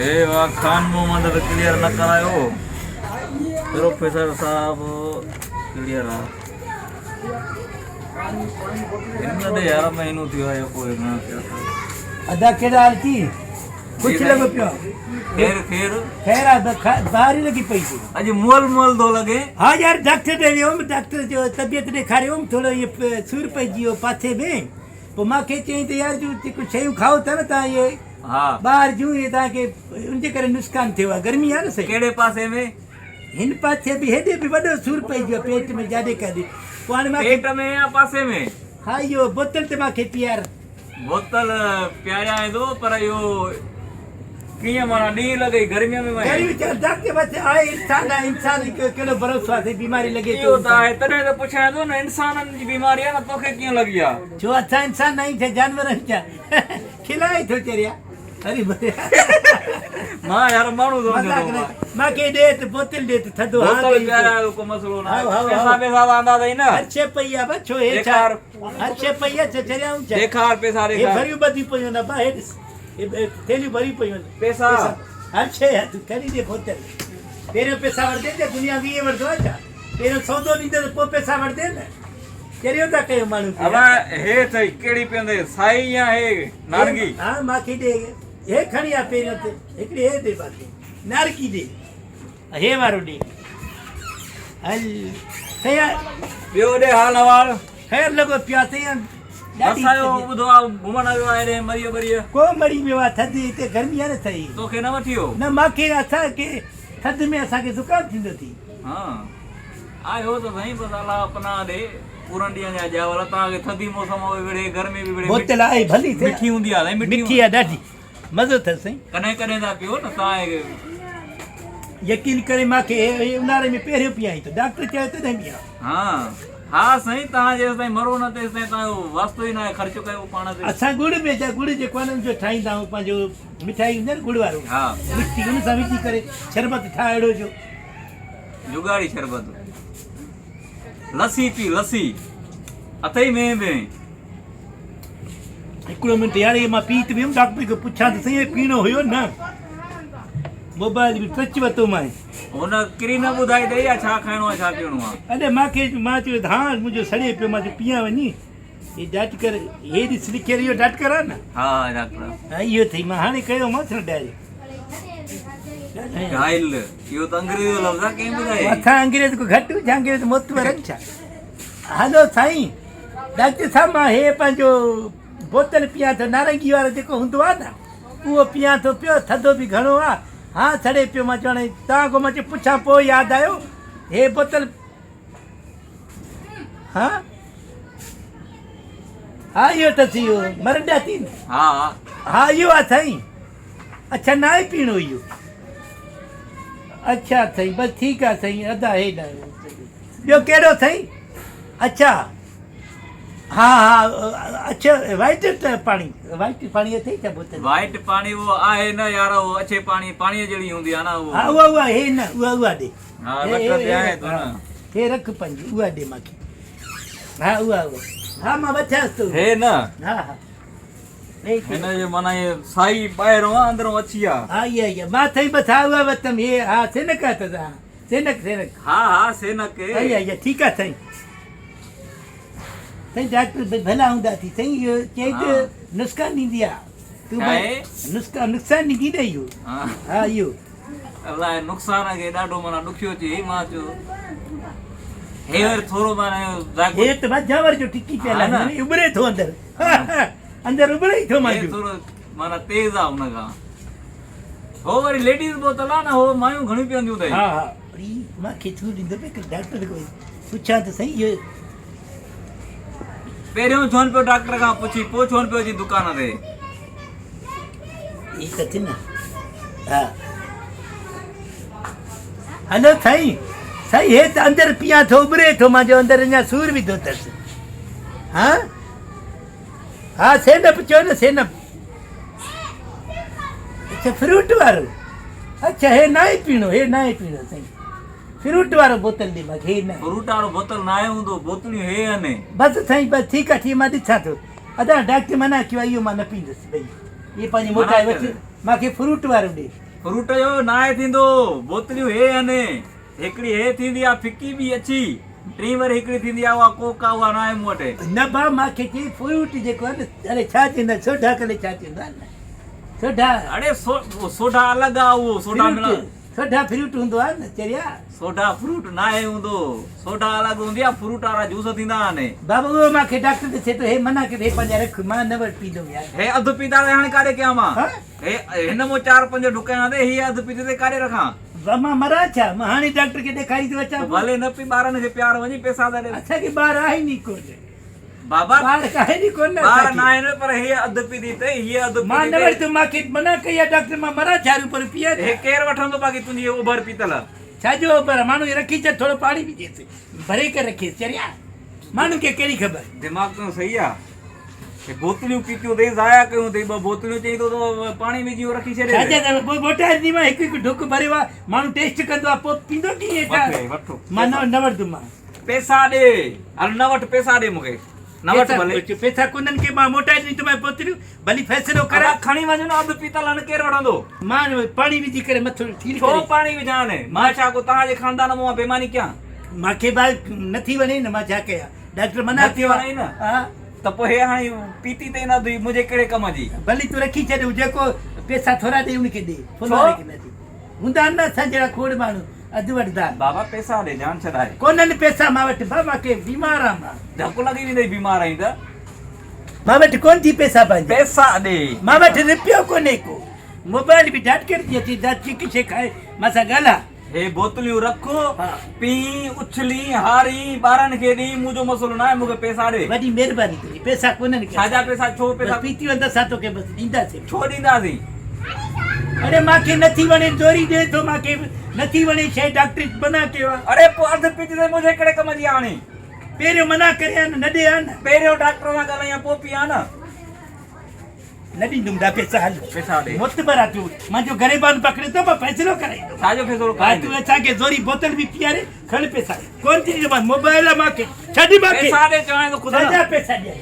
हे वाह खान मोहम्मद क्लियर न करायो प्रोफेसर साहब क्लियर है इनमें यार महीनों थियो है कोई ना क्या अदा केड़ा की कुछ लगो पियो खैर खैर खैर बाहर ही लगी पैसे अज मोल मोल दो लगे हाँ यार डॉक्टर दे वियो डॉक्टर जो तबियत ॾेखारियो थोड़ो ये सूर पइजी पाथे में पोइ मूंखे चई त यार जो कुछ शयूं खाओ था न तव्हां ये हाँ ॿाहिरि जूं ये तव्हांखे उनजे करे नुक़सान थियो आहे गर्मी आहे न सही केड़े पासे में हिन पासे बि हेॾे बि वॾो सूर पइजी आहे पेट में जाॾे काॾे पोइ हाणे मूंखे पेट में या पासे में हा इहो बोतल ते मूंखे पीआर बोतल प्यारा है दो पर यो किया माना डी लगे गर्मियों में गर्मी ते डॉक्टर बस आए इंसान केड़ो भरोसो आहे बीमारी लगे यो ता है तने तो पूछा दो ना इंसानन जी बीमारी है ना तोखे क्यों लगी आ जो अच्छा इंसान नहीं थे जानवर चा खिलाए तो चरिया अरे मां यार मानू दो मां के दे तो बोतल दे तो थदो हां बोतल प्यारा को मसलो ना पैसा पैसा आंदा दई ना अच्छे पैया बछो हे चार अच्छे पैया चरिया ऊंचा देखार पैसा ये देखार भरी बदी पयो ना बा हे थैली भरी पयो पैसा अच्छे है तू करी दे बोतल तेरे पैसा वर दे दुनिया भी ये वर दो अच्छा तेरे सौदो नी दे पो पैसा वर दे ना चरियो ता कयो मानू अब हे थई केड़ी पेंदे साई या हे नारगी हां माखी दे हे खणी आ पेर ते एकड़ी हे दे बाकी नारगी दे हे वारो दे हल कया बियो दे हाल हवाल खैर लगो प्याते असायो बुधो घुमण आयो आहे मरियो मरियो को मरी वियो थदी ते गर्मी आहे न सही तोखे न वठियो न माखे असा के थद में असा के जुकाम थिंदो थी हां आयो तो सही बस अल्लाह अपना दे पूरन दिया जा जावला ता के थदी मौसम होवे बड़े गर्मी भी बड़े बोतल आई भली थे मिठी हुंदी आहे मिठी है ॾाढी मज़ो थ सही कने कने दा पियो न ता यकीन करे माखे उनारे में पहिरियों पियाई तो डॉक्टर चयो त नहीं पिया हां हां सही ता जेस ताई मरो न तेस ताई ता वास्तो ही ना खर्चो कयो पाण ते असा गुड़ में जा गुड़ जे कोन जो ठाईंदा पंजो मिठाई न गुड़ वारो हां मिठी उन सा विची करे शरबत ठाएड़ो जो जुगाड़ी शरबत लस्सी पी लस्सी अथई में हिकिड़ो मिंट यार ये मां पी त वियुमि डॉक्टर खे पुछां त सही पीणो हुयो न मोबाइल बि टच वरितो मां हुन किरी न ॿुधाई अथई या छा खाइणो आहे छा पीअणो आहे अरे मूंखे मां चयो हा मुंहिंजो सड़े पियो मां चयो पिया वञी हे डॉक्टर हे ॾिस लिखियल इहो डॉक्टर आहे न हा डॉक्टर हा इहो अथई मां हाणे कयोमांसि न घायल इहो त अंग्रेजी जो लफ़्ज़ आहे कंहिं ॿुधाई असां अंग्रेज को घटि हुजे अंग्रेज मोतबर छा हलो साईं डॉक्टर साहब मां हे पंहिंजो बोतल पियां थो नारंगी वारो जेको हूंदो आहे न उहो पियां थो पियो थधो बि घणो आहे हा सड़े पियो मां चवण तव्हां खां मां चयो पुछां पोइ यादि आयो हे बोतल हा हा इहो अथसि इहो मरंडा थी हा हा इहो आहे साईं अच्छा न आहे पीअणो इहो अच्छा साईं बसि ठीकु आहे साईं अदा हे ॿियो कहिड़ो साईं अच्छा हा हा अच्छा वाइट पाणी अथई छा बोतल वाइट पाणी वो आहे न यार वो अच्छे पाणी पाणीअ जहिड़ी हूंदी आहे न वो हा उहा हे न उहा ॾे हा रख दे आहे तो न हे रख पंहिंजी उहा ॾे मूंखे हा उहा हा मां वठांसि थो हे न हा हा हिन जो माना ये साई ॿाहिरों आहे अंदरों अची आहे हा इहा मां अथई बसि हा उहा वरितमि हे हा सेनक अथसि हा सेनक हा हा सेनक इहा ठीकु आहे साईं साईं डॉक्टर भला हूंदा थी साईं इहो चई त नुक़सान ॾींदी आहे तूं नुक़सान ॾींदी न इहो हा इहो अलाए नुक़सान खे ॾाढो माना ॾुखियो थी मां चयो हे थोरो माना हे त मां जावर जो टिकी पियल आहे उबरे थो अंदरि अंदरि उबरे ई थो मां थोरो माना तेज़ आहे हुन खां हो वरी लेडीज़ बोतल आहे न हो मायूं घणियूं पीअंदियूं अथई हा हा वरी मूंखे छो ॾींदो पई डॉक्टर खे पुछां त सही इहो पहिरियों छो न पियो डॉक्टर खां पुछी पोइ छो न पियो अची दुकान ते ई त थी न हा हलो साईं साईं हे त अंदरि पियां थो उबरे थो मुंहिंजो अंदरि अञा सूर बि थो अथसि हा हा सेनप चयो न सेनप अच्छा फ्रूट वारो अच्छा हे न आहे पीअणो हे न आहे पीअणो साईं फ्रूट वारो बोतल ॾे मूंखे हे न फ्रूट वारो बोतल न आहे हूंदो बोतलियूं हे आहिनि बसि साईं बसि ठीकु आहे ठीकु मां ॾिसां थो अदा डॉक्टर मना कयो आहे इहो मां न पींदुसि भई इहे पंहिंजी मोटाए वठी मूंखे फ्रूट वारो ॾे फ्रूट जो नाहे थींदो बोतलियूं हे आहिनि हिकिड़ी हे थींदी आहे फिकी बि अची टी वरी हिकिड़ी थींदी आहे उहा कोका उहा नाहे मूं वटि न भाउ मूंखे चई फ्रूट जेको आहे न अरे छा चवंदा सोढा करे छा चवंदा आहिनि सोढा अड़े सोडा अलॻि आहे उहो सोडा मिला सोढा फ्रूट हूंदो आहे न चरिया सोडा फ्रूट नाहे हूंदो सोडा अलॻि हूंदी आहे फ्रूट वारा जूस थींदा आहिनि बाबा उहो मूंखे डॉक्टर चए थो हे मना करे हे पंहिंजा रख मां न वटि पींदुमि यार हे अधु पीता हाणे काॾे कयां मां हा? हे हिन मूं 4-5 ढुकायां ते हीअ अधु पीते ते काॾे रखां मां मरां छा मां हाणे डॉक्टर खे ॾेखारी थो अचां भले न पी ॿारनि खे प्यार वञी पैसा था ॾे असांखे ॿार आहे नी कोन बाबा ॿार आहे नी कोन ॿार असांखे। न आहिनि पर हीअ अधु पीती ते हीअ अधु मां न पीती वटि मूंखे मना कई आहे डॉक्टर मां मरां छा रुपयो पीए हे केरु वठंदो बाक़ी तुंहिंजी उभर पीतल छाजो पर माण्हू रखी छॾ थोरो पाणी बि ॾिएसि भरे करे रखेसि चरिया माण्हू खे कहिड़ी ख़बर दिमाग़ तो सही आहे हे बोतलियूं पीतियूं अथई ज़ाया कयूं अथई ॿ बोतलियूं चई थो त पाणी विझी वठी छॾे छाजे पोइ मोटाईंदी मां हिकु हिकु ढुक भरियो आहे माण्हू टेस्ट कंदो आहे पोइ पींदो कीअं वठो, वठो। मां न वठंदुमि मां पैसा ॾे हल न वटि पैसा ॾे मूंखे न वटि भले पैसा कोन्हनि खे मां मोटाए ॾींदुमि पोतरियूं भली फ़ैसिलो कर करा खणी वञो न अधु पीतल हाणे केरु वठंदो मां पाणी विझी करे मथो ठीकु छो करे पाणी विझां हाणे मां छा को तव्हांजे खानदान मां बेईमानी कयां मूंखे भाई नथी वणे न मां छा कयां डॉक्टर मना नथी वणे न? हा त पोइ हे हाणे पीती ते न थी मुंहिंजे कहिड़े कम जी भली तूं रखी छॾ जेको पैसा थोरा ॾे उनखे ॾे फुलवारे खे न ॾे हूंदा आहिनि न असां जहिड़ा खोड़ माण्हू अधु वठंदा बाबा पैसा ॾे जान छॾाए कोन्हनि पैसा मां वटि भाउ मूंखे बीमार आहियां मां धकु लॻी वेंदई बीमार आहीं त मां वटि कोन थी पैसा पंहिंजा पैसा ॾे मां वटि रुपयो कोन्हे को मोबाइल बि डाटकर थी अचे चिक शे खाए मां सां ॻाल्हाए हे बोतलियूं रखो हा। पी उछली हारी ॿारनि खे ॾी मुंहिंजो मसलो न आहे मूंखे पैसा ॾे वॾी महिरबानी तुंहिंजी पैसा कोन्हनि के छाजा पैसा छो पैसा पीती वेंदा असां तोखे बसि ॾींदासीं छो ॾींदासीं अरे मूंखे नथी वणे चोरी ॾे थो मूंखे नथी वणे शइ डॉक्टर मना कयो आहे अरे पोइ अधु पीती ते मुंहिंजे कहिड़े कम जी आहे हाणे पहिरियों मना करे आहे न ॾे आहे न पहिरियों डॉक्टर सां ॻाल्हायां पोइ पीआं न न ॾींदुमि दा पैसा हल पैसा ॾे मुतबर आहे तूं मुंहिंजो ग़रीबान पकड़े थो मां फ़ैसिलो कराईंदुमि छाजो फैसलो हा तूं असांखे ज़ोरी बोतल बि पीआरे खण पैसा कोन थी मोबाइल आहे मूंखे छॾ मूंखे पैसा ॾे चवां थो ख़ुदा सॼा पैसा ॾिए